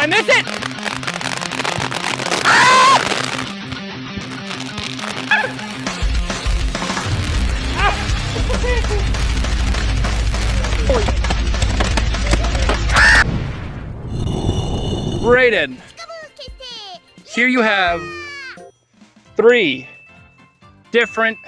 I miss it? Brayden, here you have 3 different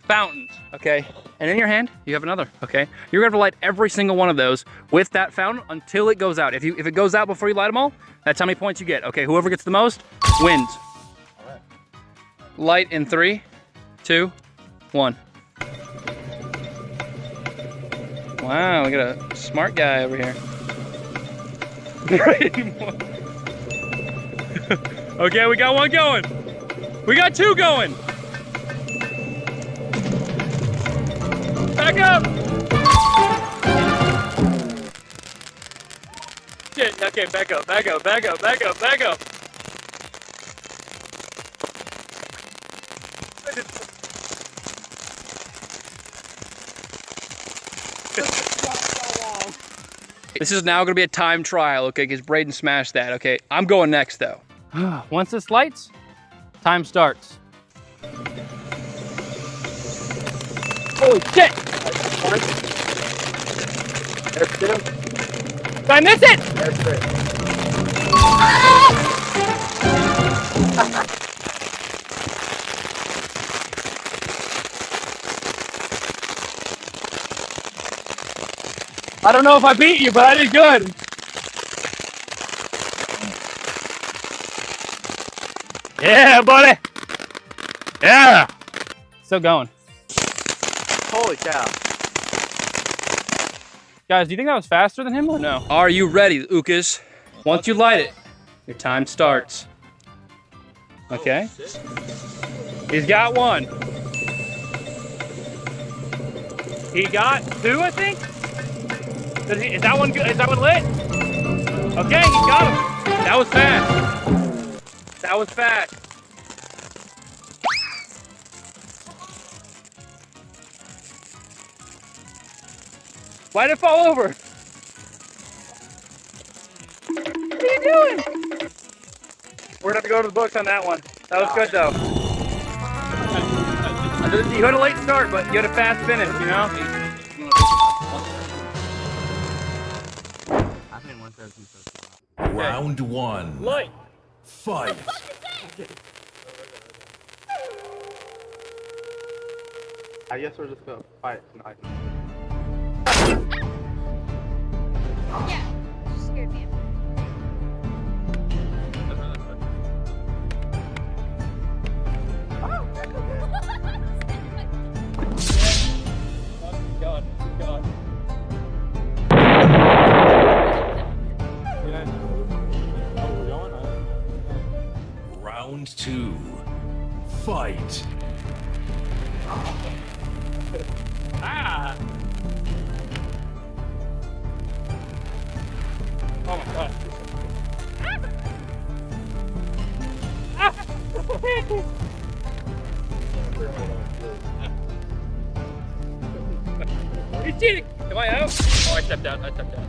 fountains, okay? And in your hand, you have another, okay? You're gonna have to light every single one of those with that fountain until it goes out. If it goes out before you light them all, that's how many points you get, okay? Whoever gets the most wins. All right. Light in 3, 2, 1. Wow, we got a smart guy over here. Okay, we got 1 going. We got 2 going. Back up. Shit, okay, back up, back up, back up, back up, back up. This is now gonna be a time trial, okay, because Brayden smashed that, okay? I'm going next, though. Once this lights, time starts. Holy shit! There's 2. Did I miss it? There's 3. I don't know if I beat you, but I did good. Yeah, buddy. Yeah. Still going. Holy cow. Guys, do you think that was faster than him or no? Are you ready, Ukas? Once you light it, your time starts. Okay. He's got 1. He got 2, I think. Is that one good? Is that one lit? Okay, he got him. That was fast. That was fast. Why did it fall over? What are you doing? We're gonna have to go to the books on that one. That was good though. You had a late start, but you had a fast finish, you know? Round 1. Light. Fight. I guess we're just gonna fight tonight. Yeah, she scared me. God. Round 2. Fight. Ah! Oh my God. He's cheating! Am I out? Oh, I stepped out. Stepped out.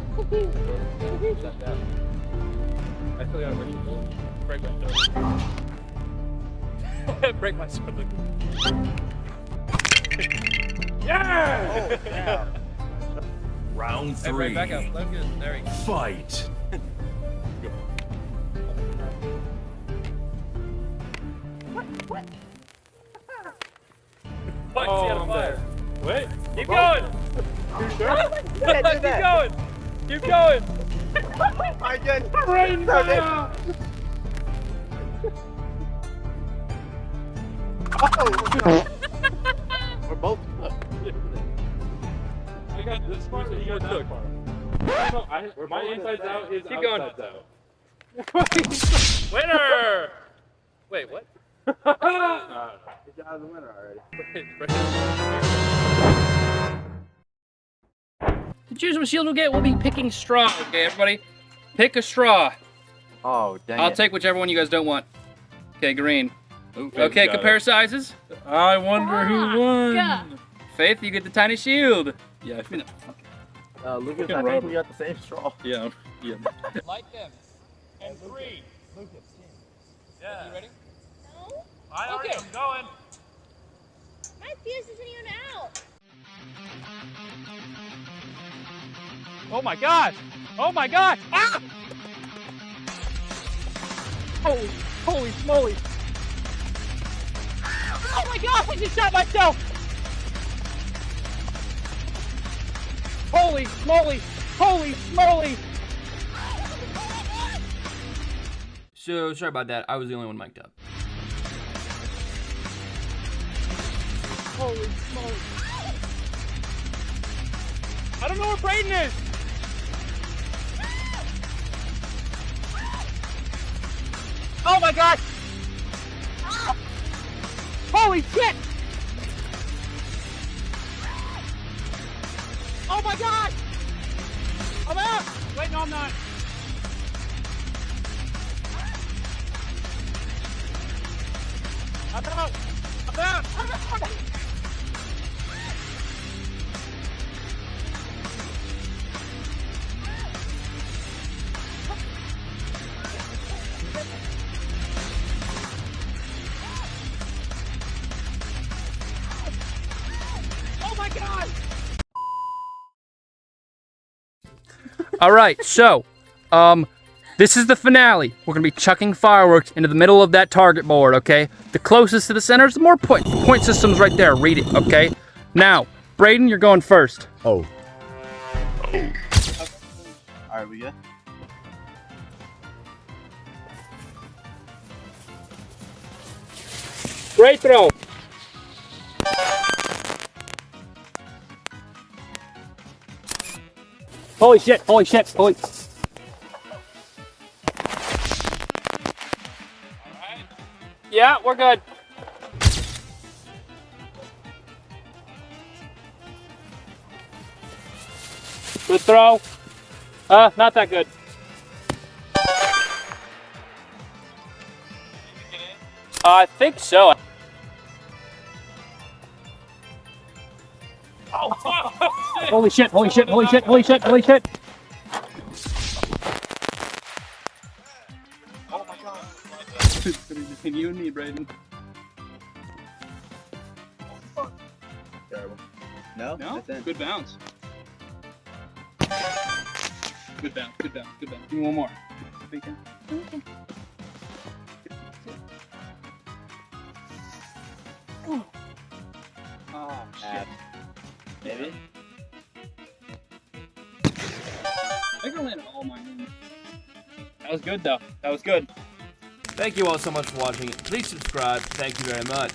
I still gotta break my sword. Break my sword. Yeah! Oh, yeah. Round 3. Right, back up. Let him get it. There we go. Fight. Punch, Oh, he had a I'm fire. dead. Wait. Keep going. You sure? Keep going. Keep going. I just Rain fire. Oh, we're both cooked. I got this part, and you got that part. My inside's out, his Keep going. outside's out. Winner. Wait, what? He's out of the winner already. To choose what shield we'll get, we'll be picking straw. Okay, everybody, pick a straw. Oh, dang I'll it. take whichever one you guys don't want. Okay, green. Ooh, Okay, got compare it. sizes. I wonder who won. Faith, you get the tiny shield. Yeah, I think Lucas, Fucking I think rubber. we got the same straw. Yeah. Yeah. Light them. And 3. Yeah. You ready? No, I already am going. my fuse isn't even out. Oh my gosh! Oh my gosh! Ah! Holy smoly! Oh my gosh! I just shot myself! Holy smoly! Holy smoly! So sorry about that. I was the only one mic'd up. Holy smoly! I don't know where Braden is. Oh my god! Holy shit! Oh my god! I'm out! Wait, no, I'm not. I'm out! I'm out! I'm out! Oh my god! All right, so, this is the finale. We're gonna be chucking fireworks into the middle of that target board, okay? The closest to the center is the more points. The point system's right there. Read it, okay? Now, Braden, you're going first. Oh. Alright, we good? Great throw. Holy shit, holy shit, holy. Yeah, we're good. Good throw. Not that good. I think so. Oh, fuck. Holy shit, holy shit, holy shit, holy shit, holy shit. Oh my god. Between you and me, Braden. Terrible. No? No? That's in. Good bounce. Good bounce, good bounce, good bounce. Give me one more. Thinking. Oh, shit. Maybe? I can land all mine. That was good, though. That was good. Thank you all so much for watching. Please subscribe. Thank you very much.